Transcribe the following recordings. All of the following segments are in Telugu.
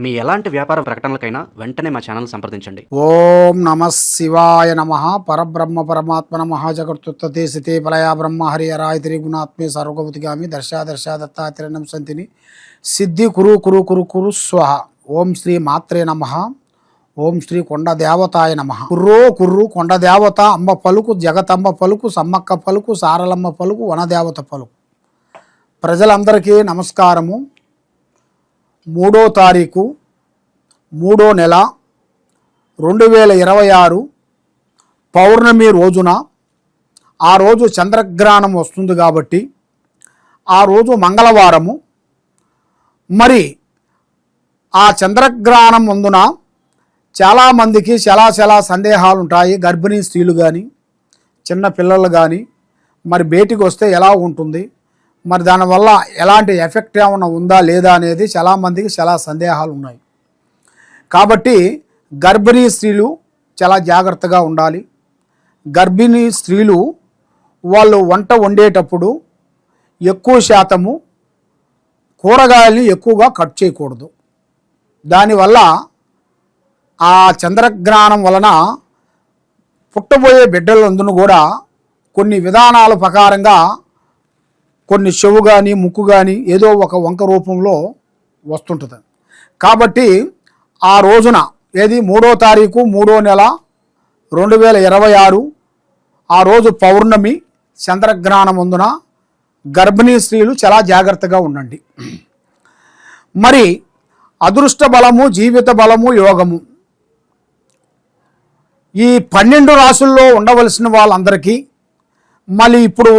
మీ ఎలాంటి వ్యాపార ప్రకటనలకైనా వెంటనే మా ఛానల్ సంప్రదించండి. ఓం నమ శివాయ నమః. పరబ్రహ్మ పరమాత్మ నమః. జగత్తుత్తే సితే పలయా బ్రహ్మ హరిహరాయ త్రిగుణాత్మే సర్వగౌతిగామి దర్శా దత్తాత్రేయం సంతిని సిద్ధి కురు కురు కురు కురు స్వహ. ఓం శ్రీ మాత్రే నమః. ఓం శ్రీ కొండ దేవతాయ నమః. కుర్రో కుర్రు కొండ దేవత అమ్మ పలుకు, జగతమ్మ పలుకు, సమ్మక్క పలుకు, సారలమ్మ పలుకు, వనదేవత పలుకు. ప్రజలందరికీ నమస్కారము. 3వ తారీఖు 3వ నెల 2026 పౌర్ణమి రోజున, ఆ రోజు చంద్రగ్రహణం వస్తుంది కాబట్టి ఆ రోజు మంగళవారము. మరి ఆ చంద్రగ్రహణం ముందున చాలామందికి చాలా సందేహాలు ఉంటాయి. గర్భిణీ స్త్రీలు కానీ, చిన్న పిల్లలు కానీ మరి బయటికి వస్తే ఎలా ఉంటుంది, మరి దానివల్ల ఎలాంటి ఎఫెక్ట్ ఏమైనా ఉందా లేదా అనేది చాలామందికి చాలా సందేహాలు ఉన్నాయి. కాబట్టి గర్భిణీ స్త్రీలు చాలా జాగ్రత్తగా ఉండాలి. గర్భిణీ స్త్రీలు వాళ్ళు వంట వండేటప్పుడు ఎక్కువ శాతము కూరగాయలని ఎక్కువగా కట్ చేయకూడదు. దానివల్ల ఆ చంద్రగ్రహణం వలన పుట్టబోయే బిడ్డలందరూ కూడా కొన్ని విధానాల ప్రకారంగా కొన్ని చెవు కానీ ముక్కు కానీ ఏదో ఒక వంక రూపంలో వస్తుంటుంది. కాబట్టి ఆ రోజున ఏది 3వ తారీఖు 3వ నెల 2026 ఆ రోజు పౌర్ణమి చంద్రగ్రహణం ముందున గర్భిణీ స్త్రీలు చాలా జాగ్రత్తగా ఉండండి. మరి అదృష్ట బలము, జీవిత బలము, యోగము ఈ 12 రాసుల్లో ఉండవలసిన వాళ్ళందరికీ మళ్ళీ ఇప్పుడు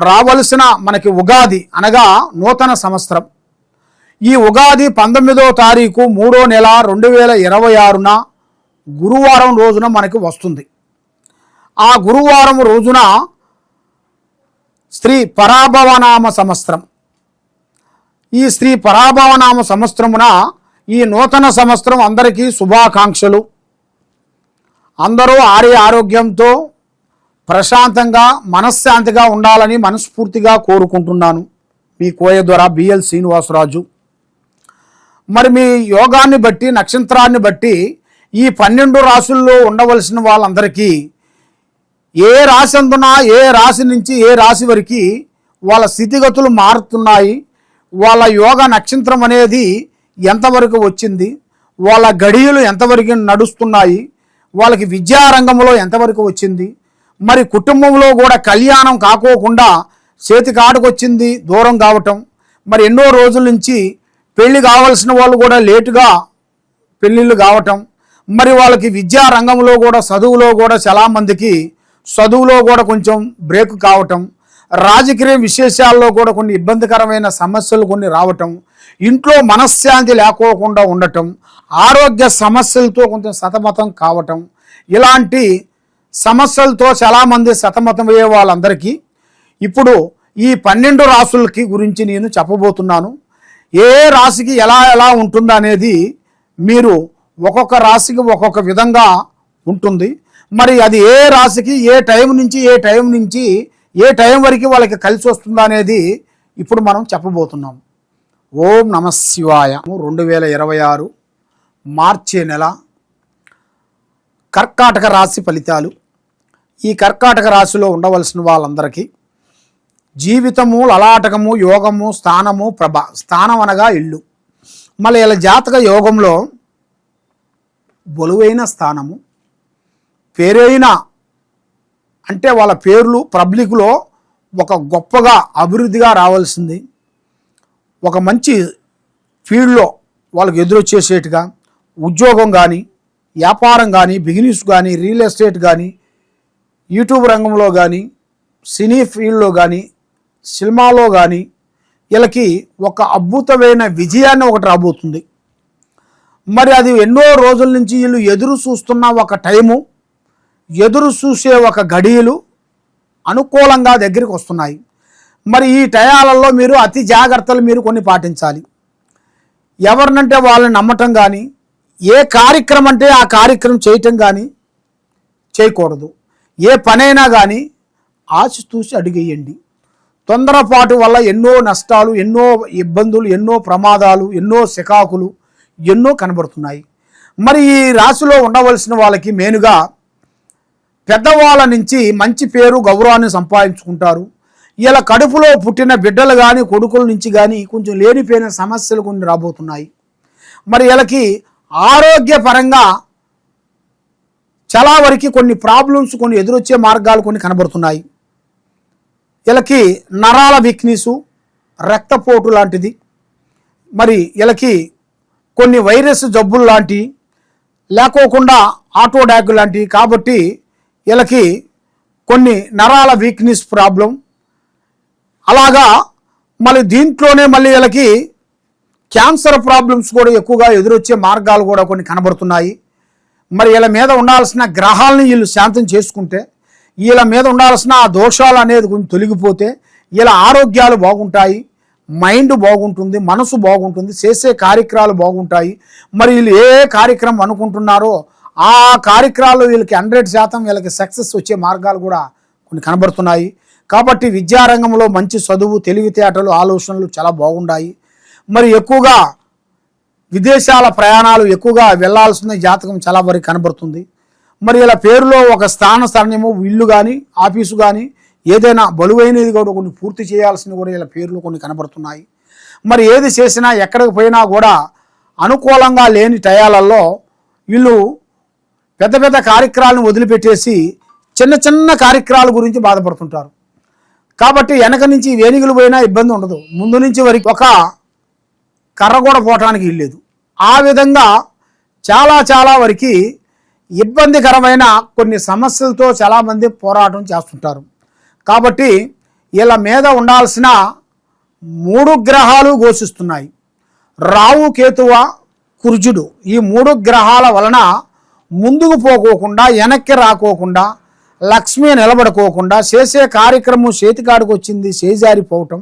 రావలసిన మనకి ఉగాది అనగా నూతన సంవత్సరం. ఈ ఉగాది 19వ తారీఖు 3వ నెల 2026న గురువారం రోజున మనకి వస్తుంది. ఆ గురువారం రోజున శ్రీ పరాభవనామ సంవత్సరం. ఈ శ్రీ పరాభవనామ సంవత్సరమున ఈ నూతన సంవత్సరం అందరికీ శుభాకాంక్షలు. అందరూ ఆరోగ్యంతో ప్రశాంతంగా మనశ్శాంతిగా ఉండాలని మనస్ఫూర్తిగా కోరుకుంటున్నాను. మీ కోయ ద్వారా బిఎల్ శ్రీనివాసరాజు. మరి మీ యోగాన్ని బట్టి, నక్షత్రాన్ని బట్టి ఈ 12 రాశుల్లో ఉండవలసిన వాళ్ళందరికీ ఏ రాశి అందునా, ఏ రాశి నుంచి ఏ రాశి వరకు వాళ్ళ స్థితిగతులు మారుతున్నాయి, వాళ్ళ యోగ నక్షత్రం అనేది ఎంతవరకు వచ్చింది, వాళ్ళ గడియలు ఎంతవరకు నడుస్తున్నాయి, వాళ్ళకి విద్యారంగంలో ఎంతవరకు వచ్చింది, మరి కుటుంబంలో కూడా కళ్యాణం కాకోకుండా చేతికాడుకొచ్చింది దూరం కావటం, మరి ఎన్నో రోజుల నుంచి పెళ్లి కావాల్సిన వాళ్ళు కూడా లేటుగా పెళ్ళిళ్ళు కావటం, మరి వాళ్ళకి విద్యా రంగంలో కూడా చదువులో కూడా చాలామందికి చదువులో కూడా కొంచెం బ్రేక్ కావటం, రాజకీయ విశేషాల్లో కూడా కొన్ని ఇబ్బందికరమైన సమస్యలు కొన్ని రావటం, ఇంట్లో మనశ్శాంతి లేకోకుండా ఉండటం, ఆరోగ్య సమస్యలతో కొంచెం సతమతం కావటం, ఇలాంటి సమస్యలతో చాలామంది సతమతమయ్యే వాళ్ళందరికీ ఇప్పుడు ఈ 12 రాసులకి గురించి నేను చెప్పబోతున్నాను. ఏ రాశికి ఎలా ఎలా ఉంటుందో అనేది మీరు ఒక్కొక్క రాశికి ఒక్కొక్క విధంగా ఉంటుంది. మరి అది ఏ రాశికి ఏ టైం నుంచి ఏ టైం వరకు వాళ్ళకి కలిసి వస్తుందో అనేది ఇప్పుడు మనం చెప్పబోతున్నాం. ఓం నమ శివాయ. 2026 మార్చి నెల కర్కాటక రాశి ఫలితాలు. ఈ కర్కాటక రాశిలో ఉండవలసిన వాళ్ళందరికీ జీవితము, లలాటకము, యోగము, స్థానము, ప్రభ. స్థానం అనగా ఇల్లు. మళ్ళీ ఇలా జాతక యోగంలో బలువైన స్థానము, పేరైన అంటే వాళ్ళ పేర్లు పబ్లిక్లో ఒక గొప్పగా అభివృద్ధిగా రావాల్సింది, ఒక మంచి ఫీల్డ్లో వాళ్ళకి ఎదురొచ్చేసేట్టుగా ఉద్యోగం కానీ, వ్యాపారం కానీ, బిజినెస్ కానీ, రియల్ ఎస్టేట్ కానీ, యూట్యూబ్ రంగంలో కానీ, సినీ ఫీల్డ్లో కానీ, సినిమాలో కానీ వీళ్ళకి ఒక అద్భుతమైన విజయాన్ని ఒకటి రాబోతుంది. మరి అది ఎన్నో రోజుల నుంచి వీళ్ళు ఎదురు చూస్తున్న ఒక టైము, ఎదురు చూసే ఒక గడియలు అనుకూలంగా దగ్గరికి వస్తున్నాయి. మరి ఈ టయాలలో మీరు అతి జాగ్రత్తలు మీరు కొన్ని పాటించాలి. ఎవరినంటే వాళ్ళని నమ్మటం కానీ, ఏ కార్యక్రమం అంటే ఆ కార్యక్రమం చేయటం కానీ చేయకూడదు. ఏ పనైనా కానీ ఆచితూచి అడిగేయండి. తొందరపాటు వల్ల ఎన్నో నష్టాలు, ఎన్నో ఇబ్బందులు, ఎన్నో ప్రమాదాలు, ఎన్నో సికాకులు, ఎన్నో కనబడుతున్నాయి. మరి ఈ రాశిలో ఉండవలసిన వాళ్ళకి మెయిన్గా పెద్దవాళ్ళ నుంచి మంచి పేరు గౌరవాన్ని సంపాదించుకుంటారు. ఇలా కడుపులో పుట్టిన బిడ్డలు కానీ కొడుకుల నుంచి కానీ కొంచెం లేనిపోయిన సమస్యలు కొన్ని రాబోతున్నాయి. మరి వీళ్ళకి ఆరోగ్యపరంగా చాలా వరకు కొన్ని ప్రాబ్లమ్స్ కొన్ని ఎదురొచ్చే మార్గాలు కొన్ని కనబడుతున్నాయి. వీళ్ళకి నరాల వీక్నెస్, రక్తపోటు లాంటిది, మరి వీళ్ళకి కొన్ని వైరస్ జబ్బులు లాంటివి లేకోకుండా ఆటోడాక్ లాంటివి, కాబట్టి వీళ్ళకి కొన్ని నరాల వీక్నెస్ ప్రాబ్లం. అలాగా మళ్ళీ దీంట్లోనే మళ్ళీ వీళ్ళకి క్యాన్సర్ ప్రాబ్లమ్స్ కూడా ఎక్కువగా ఎదురొచ్చే మార్గాలు కూడా కొన్ని కనబడుతున్నాయి. మరి వీళ్ళ మీద ఉండాల్సిన గ్రహాలని వీళ్ళు శాంతం చేసుకుంటే, వీళ్ళ మీద ఉండాల్సిన ఆ దోషాలు అనేది కొంచెం తొలగిపోతే వీళ్ళ ఆరోగ్యాలు బాగుంటాయి, మైండ్ బాగుంటుంది, మనసు బాగుంటుంది, చేసే కార్యక్రమాలు బాగుంటాయి. మరి వీళ్ళు ఏ కార్యక్రమం అనుకుంటున్నారో ఆ కార్యక్రమాలు వీళ్ళకి 100% వీళ్ళకి సక్సెస్ వచ్చే మార్గాలు కూడా కొన్ని కనబడుతున్నాయి. కాబట్టి విద్యారంగంలో మంచి చదువు, తెలివితేటలు, ఆలోచనలు చాలా బాగున్నాయి. మరి ఎక్కువగా విదేశాల ప్రయాణాలు ఎక్కువగా వెళ్లాల్సిన జాతకం చాలా వరకు కనబడుతుంది. మరి ఇలా పేరులో ఒక స్థానము, ఇల్లు కానీ ఆఫీసు కానీ ఏదైనా బలువైనది కూడా కొన్ని పూర్తి చేయాల్సినవి కూడా ఇలా పేర్లు కొన్ని కనబడుతున్నాయి. మరి ఏది చేసినా ఎక్కడికి పోయినా కూడా అనుకూలంగా లేని టయాలలో వీళ్ళు పెద్ద పెద్ద కార్యక్రమాలను వదిలిపెట్టేసి చిన్న చిన్న కార్యక్రమాల గురించి బాధపడుతుంటారు. కాబట్టి వెనక నుంచి వేణిగులు పోయినా ఇబ్బంది ఉండదు, ముందు నుంచి వరకు ఒక కర్ర కూడా పోవటానికి ఇల్లేదు. ఆ విధంగా చాలా చాలా వరకు ఇబ్బందికరమైన కొన్ని సమస్యలతో చాలామంది పోరాటం చేస్తుంటారు. కాబట్టి వీళ్ళ మీద ఉండాల్సిన 3 గ్రహాలు ఘోషిస్తున్నాయి. రావు, కేతువ, కుర్జుడు. ఈ 3 గ్రహాల వలన ముందుకు పోకోకుండా, వెనక్కి రాకోకుండా, లక్ష్మి నిలబడుకోకుండా, చేసే కార్యక్రమం చేతికాడికి వచ్చింది చేజారిపోవటం,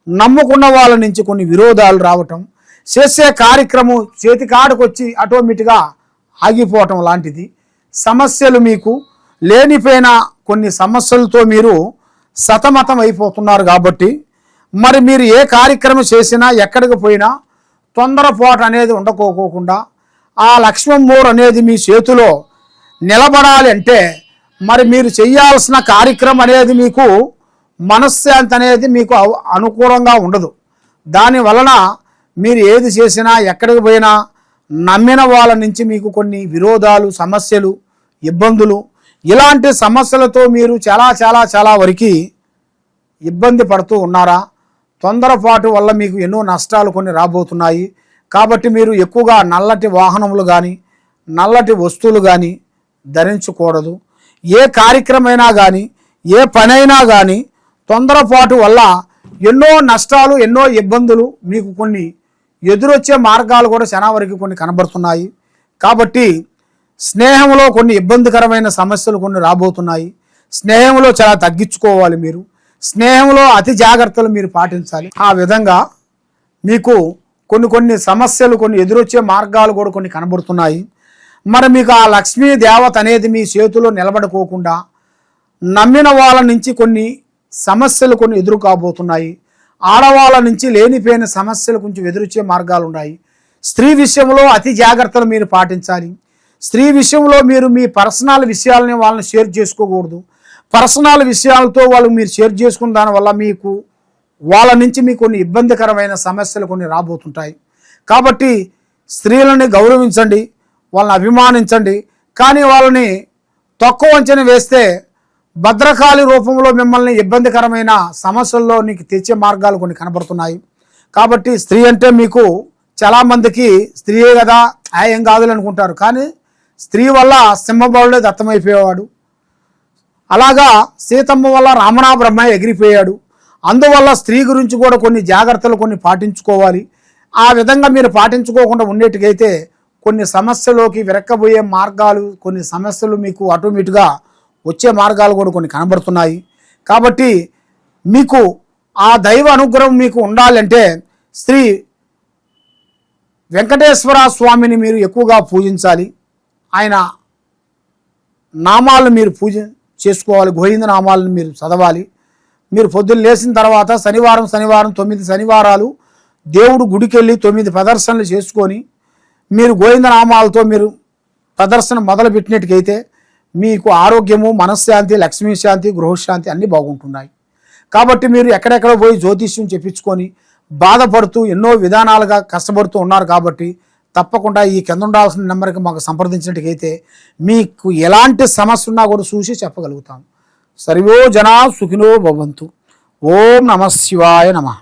నమ్ముకున్న వాళ్ళ నుంచి కొన్ని విరోధాలు రావటం, చేసే కార్యక్రమం చేతికాడికి వచ్చి ఆటోమేటిక్గా ఆగిపోవటం లాంటిది సమస్యలు, మీకు లేనిపోయిన కొన్ని సమస్యలతో మీరు సతమతం అయిపోతున్నారు. కాబట్టి మరి మీరు ఏ కార్యక్రమం చేసినా ఎక్కడికి పోయినా తొందరపాటు అనేది ఉండకోకుండా ఆ లక్ష్మమ్మూరు అనేది మీ చేతిలో నిలబడాలి అంటే మరి మీరు చేయాల్సిన కార్యక్రమం అనేది మీకు మనశ్శాంతి అనేది మీకు అనుకూలంగా ఉండదు. దాని వలన మీరు ఏది చేసినా ఎక్కడికి పోయినా నమ్మిన వాళ్ళ నుంచి మీకు కొన్ని విరోధాలు, సమస్యలు, ఇబ్బందులు, ఇలాంటి సమస్యలతో మీరు చాలా చాలా చాలా వరకు ఇబ్బంది పడుతూ ఉన్నారా? తొందరపాటు వల్ల మీకు ఎన్నో నష్టాలు కొన్ని రాబోతున్నాయి. కాబట్టి మీరు ఎక్కువగా నల్లటి వాహనములు కానీ నల్లటి వస్తువులు కానీ ధరించకూడదు. ఏ కార్యక్రమైనా కానీ ఏ పనైనా కానీ తొందరపాటు వల్ల ఎన్నో నష్టాలు, ఎన్నో ఇబ్బందులు మీకు కొన్ని ఎదురొచ్చే మార్గాలు కూడా చాలా వరకు కొన్ని కనబడుతున్నాయి. కాబట్టి స్నేహంలో కొన్ని ఇబ్బందికరమైన సమస్యలు కొన్ని రాబోతున్నాయి. స్నేహంలో చాలా తగ్గించుకోవాలి. మీరు స్నేహంలో అతి జాగ్రత్తలు మీరు పాటించాలి. ఆ విధంగా మీకు కొన్ని సమస్యలు కొన్ని ఎదురొచ్చే మార్గాలు కూడా కొన్ని కనబడుతున్నాయి. మరి మీకు ఆ లక్ష్మీ దేవత అనేది మీ చేతిలో నిలబడుకోకుండా నమ్మిన వాళ్ళ నుంచి కొన్ని సమస్యలు కొన్ని ఎదురు కాబోతున్నాయి. ఆడవాళ్ళ నుంచి లేనిపోయిన సమస్యలు కొంచెం ఎదురొచ్చే మార్గాలు ఉన్నాయి. స్త్రీ విషయంలో అతి జాగ్రత్తలు మీరు పాటించాలి. స్త్రీ విషయంలో మీరు మీ పర్సనల్ విషయాలని వాళ్ళని షేర్ చేసుకోకూడదు. పర్సనల్ విషయాలతో వాళ్ళు మీరు షేర్ చేసుకున్న దానివల్ల మీకు వాళ్ళ నుంచి మీకు కొన్ని ఇబ్బందికరమైన సమస్యలు కొన్ని రాబోతుంటాయి. కాబట్టి స్త్రీలని గౌరవించండి, వాళ్ళని అభిమానించండి. కానీ వాళ్ళని తక్కువ అంచనా వేస్తే భద్రకాళి రూపంలో మిమ్మల్ని ఇబ్బందికరమైన సమస్యల్లో నీకు తెచ్చే మార్గాలు కొన్ని కనబడుతున్నాయి. కాబట్టి స్త్రీ అంటే మీకు చాలామందికి స్త్రీయే కదా, ఏం కాదులు అనుకుంటారు. కానీ స్త్రీ వల్ల సింహబలుడే దత్తమైపోయేవాడు. అలాగా సీతమ్మ వల్ల రామనా బ్రహ్మ ఎగిరిపోయాడు. అందువల్ల స్త్రీ గురించి కూడా కొన్ని జాగ్రత్తలు కొన్ని పాటించుకోవాలి. ఆ విధంగా మీరు పాటించుకోకుండా ఉండేట్టుకైతే కొన్ని సమస్యలోకి విరక్కబోయే మార్గాలు, కొన్ని సమస్యలు మీకు ఆటోమేటిక్గా వచ్చే మార్గాలు కూడా కొన్ని కనబడుతున్నాయి. కాబట్టి మీకు ఆ దైవ అనుగ్రహం మీకు ఉండాలంటే శ్రీ వెంకటేశ్వర స్వామిని మీరు ఎక్కువగా పూజించాలి. ఆయన నామాలను మీరు పూజ చేసుకోవాలి. గోవింద నామాలను మీరు చదవాలి. మీరు పొద్దున్న లేచిన తర్వాత శనివారం 9 శనివారాలు దేవుడు గుడికి వెళ్ళి 9 ప్రదర్శనలు చేసుకొని మీరు గోవిందనామాలతో మీరు ప్రదర్శన మొదలుపెట్టినట్టుకైతే మీకు ఆరోగ్యము, మనశ్శాంతి, లక్ష్మీ శాంతి, గృహశాంతి అన్నీ బాగుంటున్నాయి. కాబట్టి మీరు ఎక్కడెక్కడ పోయి జ్యోతిష్యం చెప్పించుకొని బాధపడుతూ ఎన్నో విధానాలుగా కష్టపడుతూ ఉన్నారు. కాబట్టి తప్పకుండా ఈ కింద ఉండాల్సిన నెంబర్కి మాకు సంప్రదించినట్టుకైతే మీకు ఎలాంటి సమస్య ఉన్నా కూడా చూసి చెప్పగలుగుతాం. సర్వో జనా సుఖినో భవంతు. ఓం నమః శివాయ నమః.